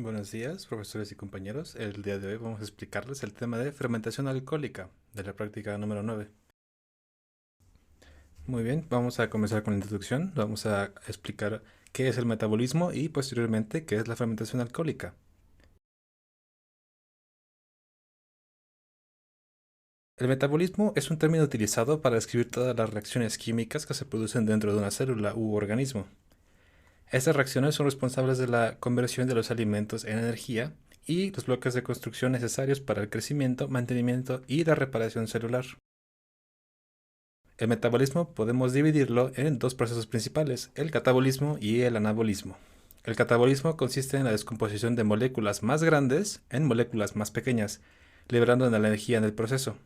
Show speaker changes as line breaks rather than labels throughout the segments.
Buenos días, profesores y compañeros. El día de hoy vamos a explicarles el tema de fermentación alcohólica de la práctica número 9. Muy bien, vamos a comenzar con la introducción. Vamos a explicar qué es el metabolismo y posteriormente qué es la fermentación alcohólica. El metabolismo es un término utilizado para describir todas las reacciones químicas que se producen dentro de una célula u organismo. Estas reacciones son responsables de la conversión de los alimentos en energía y los bloques de construcción necesarios para el crecimiento, mantenimiento y la reparación celular. El metabolismo podemos dividirlo en dos procesos principales, el catabolismo y el anabolismo. El catabolismo consiste en la descomposición de moléculas más grandes en moléculas más pequeñas, liberando la energía en el proceso.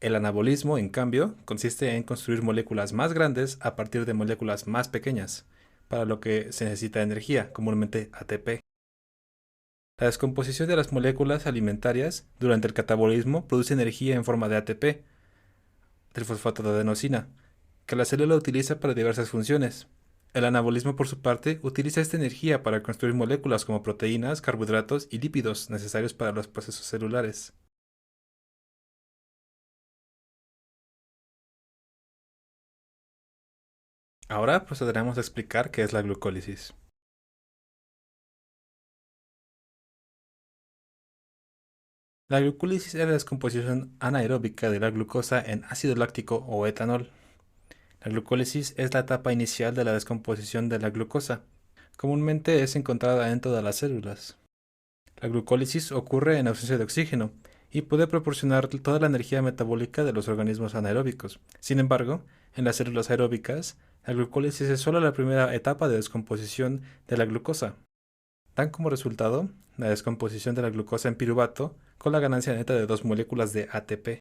El anabolismo, en cambio, consiste en construir moléculas más grandes a partir de moléculas más pequeñas, para lo que se necesita energía, comúnmente ATP. La descomposición de las moléculas alimentarias durante el catabolismo produce energía en forma de ATP, trifosfato de adenosina, que la célula utiliza para diversas funciones. El anabolismo, por su parte, utiliza esta energía para construir moléculas como proteínas, carbohidratos y lípidos necesarios para los procesos celulares. Ahora procederemos a explicar qué es la glucólisis. La glucólisis es la descomposición anaeróbica de la glucosa en ácido láctico o etanol. La glucólisis es la etapa inicial de la descomposición de la glucosa. Comúnmente es encontrada en todas las células. La glucólisis ocurre en ausencia de oxígeno y puede proporcionar toda la energía metabólica de los organismos anaeróbicos. Sin embargo, en las células aeróbicas, la glucólisis es solo la primera etapa de descomposición de la glucosa. Dan como resultado la descomposición de la glucosa en piruvato con la ganancia neta de dos moléculas de ATP.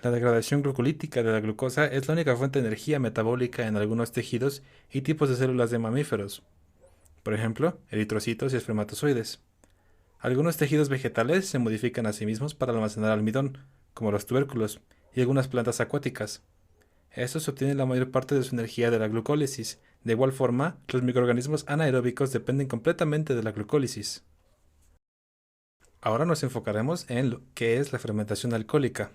La degradación glucolítica de la glucosa es la única fuente de energía metabólica en algunos tejidos y tipos de células de mamíferos, por ejemplo, eritrocitos y espermatozoides. Algunos tejidos vegetales se modifican a sí mismos para almacenar almidón, como los tubérculos, y algunas plantas acuáticas. Estos obtienen la mayor parte de su energía de la glucólisis. De igual forma, los microorganismos anaeróbicos dependen completamente de la glucólisis. Ahora nos enfocaremos en lo que es la fermentación alcohólica.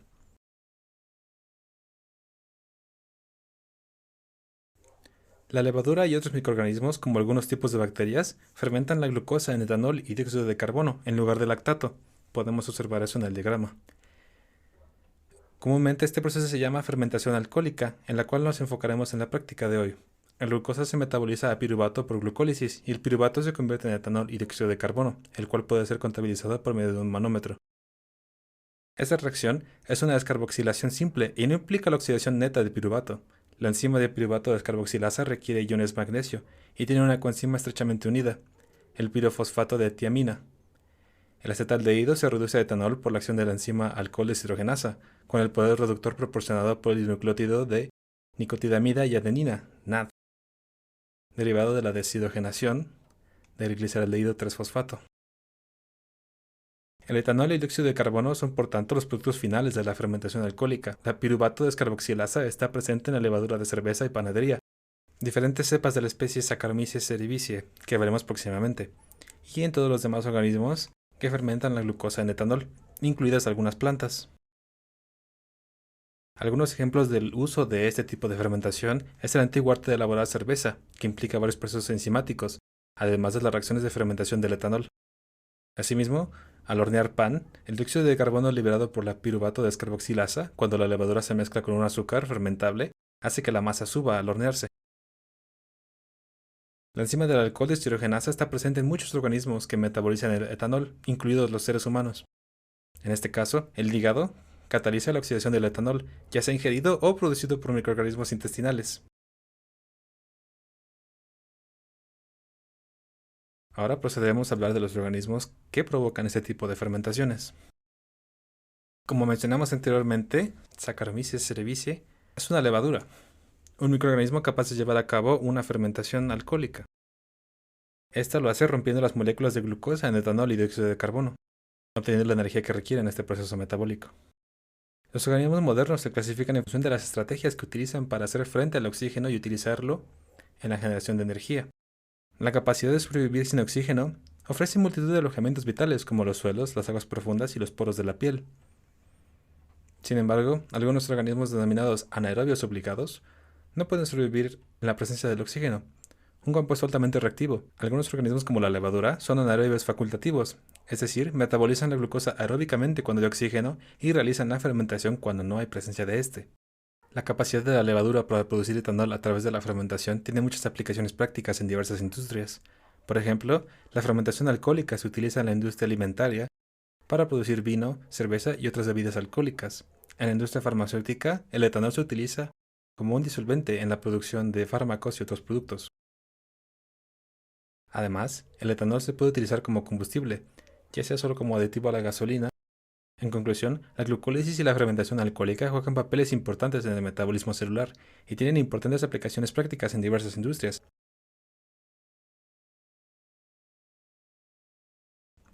La levadura y otros microorganismos, como algunos tipos de bacterias, fermentan la glucosa en etanol y dióxido de carbono en lugar de lactato. Podemos observar eso en el diagrama. Comúnmente este proceso se llama fermentación alcohólica, en la cual nos enfocaremos en la práctica de hoy. La glucosa se metaboliza a piruvato por glucólisis y el piruvato se convierte en etanol y dióxido de carbono, el cual puede ser contabilizado por medio de un manómetro. Esta reacción es una descarboxilación simple y no implica la oxidación neta de piruvato. La enzima de piruvato descarboxilasa requiere iones magnesio y tiene una coenzima estrechamente unida, el pirofosfato de tiamina. El acetaldehído se reduce a etanol por la acción de la enzima alcohol deshidrogenasa, con el poder reductor proporcionado por el dinucleótido de nicotidamida y adenina, NAD, derivado de la deshidrogenación del gliceraldehído 3-fosfato. El etanol y el dióxido de carbono son por tanto los productos finales de la fermentación alcohólica. La piruvato descarboxilasa está presente en la levadura de cerveza y panadería, diferentes cepas de la especie Saccharomyces cerevisiae, que veremos próximamente, y en todos los demás organismos que fermentan la glucosa en etanol, incluidas algunas plantas. Algunos ejemplos del uso de este tipo de fermentación es el antiguo arte de elaborar cerveza, que implica varios procesos enzimáticos, además de las reacciones de fermentación del etanol. Asimismo, al hornear pan, el dióxido de carbono liberado por la piruvato descarboxilasa, cuando la levadura se mezcla con un azúcar fermentable, hace que la masa suba al hornearse. La enzima del alcohol deshidrogenasa está presente en muchos organismos que metabolizan el etanol, incluidos los seres humanos. En este caso, el hígado cataliza la oxidación del etanol, ya sea ingerido o producido por microorganismos intestinales. Ahora procederemos a hablar de los organismos que provocan este tipo de fermentaciones. Como mencionamos anteriormente, Saccharomyces cerevisiae es una levadura, un microorganismo capaz de llevar a cabo una fermentación alcohólica. Esta lo hace rompiendo las moléculas de glucosa en etanol y dióxido de carbono, obteniendo la energía que requiere en este proceso metabólico. Los organismos modernos se clasifican en función de las estrategias que utilizan para hacer frente al oxígeno y utilizarlo en la generación de energía. La capacidad de sobrevivir sin oxígeno ofrece multitud de alojamientos vitales como los suelos, las aguas profundas y los poros de la piel. Sin embargo, algunos organismos denominados anaerobios obligados no pueden sobrevivir en la presencia del oxígeno, un compuesto altamente reactivo. Algunos organismos como la levadura son anaerobios facultativos, es decir, metabolizan la glucosa aeróbicamente cuando hay oxígeno y realizan la fermentación cuando no hay presencia de este. La capacidad de la levadura para producir etanol a través de la fermentación tiene muchas aplicaciones prácticas en diversas industrias. Por ejemplo, la fermentación alcohólica se utiliza en la industria alimentaria para producir vino, cerveza y otras bebidas alcohólicas. En la industria farmacéutica, el etanol se utiliza como un disolvente en la producción de fármacos y otros productos. Además, el etanol se puede utilizar como combustible, ya sea solo como aditivo a la gasolina. En conclusión, la glucólisis y la fermentación alcohólica juegan papeles importantes en el metabolismo celular y tienen importantes aplicaciones prácticas en diversas industrias.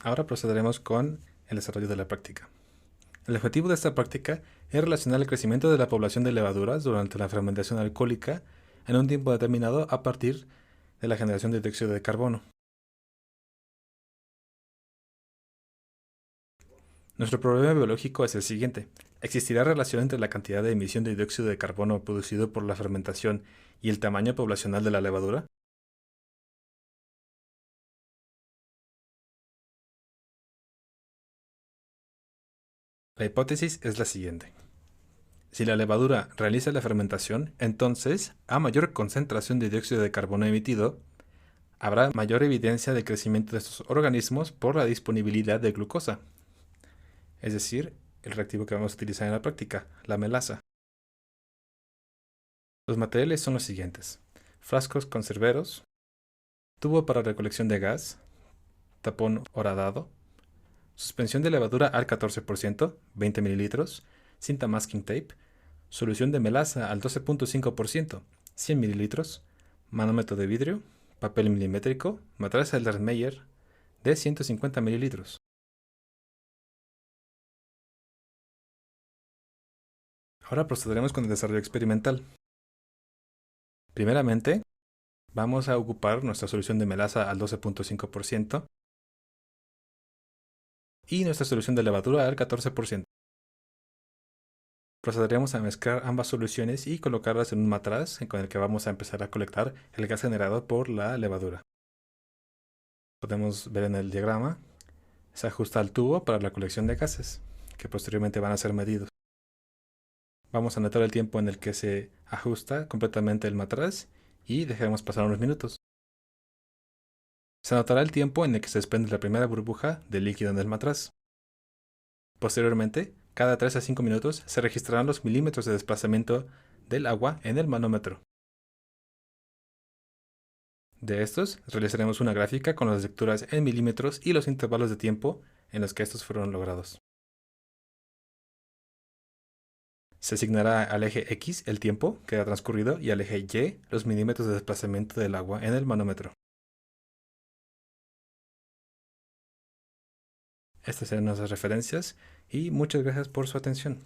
Ahora procederemos con el desarrollo de la práctica. El objetivo de esta práctica es relacionar el crecimiento de la población de levaduras durante la fermentación alcohólica en un tiempo determinado a partir de la generación de dióxido de carbono. Nuestro problema biológico es el siguiente. ¿Existirá relación entre la cantidad de emisión de dióxido de carbono producido por la fermentación y el tamaño poblacional de la levadura? La hipótesis es la siguiente. Si la levadura realiza la fermentación, entonces, a mayor concentración de dióxido de carbono emitido, habrá mayor evidencia de crecimiento de estos organismos por la disponibilidad de glucosa, es decir, el reactivo que vamos a utilizar en la práctica, la melasa. Los materiales son los siguientes: frascos conserveros, tubo para recolección de gas, tapón horadado, suspensión de levadura al 14%, 20 mililitros, cinta masking tape, solución de melaza al 12.5%, 100 mililitros, manómetro de vidrio, papel milimétrico, matraca Erlenmeyer de 150 mililitros. Ahora procederemos con el desarrollo experimental. Primeramente, vamos a ocupar nuestra solución de melaza al 12.5% y nuestra solución de levadura al 14%. Procederemos a mezclar ambas soluciones y colocarlas en un matraz con el que vamos a empezar a colectar el gas generado por la levadura. Podemos ver en el diagrama, se ajusta al tubo para la colección de gases, que posteriormente van a ser medidos. Vamos a anotar el tiempo en el que se ajusta completamente el matraz y dejaremos pasar unos minutos. Se anotará el tiempo en el que se desprende la primera burbuja de líquido en el matraz. Posteriormente, cada 3 a 5 minutos se registrarán los milímetros de desplazamiento del agua en el manómetro. De estos, realizaremos una gráfica con las lecturas en milímetros y los intervalos de tiempo en los que estos fueron logrados. Se asignará al eje X el tiempo que ha transcurrido y al eje Y los milímetros de desplazamiento del agua en el manómetro. Estas serán nuestras referencias y muchas gracias por su atención.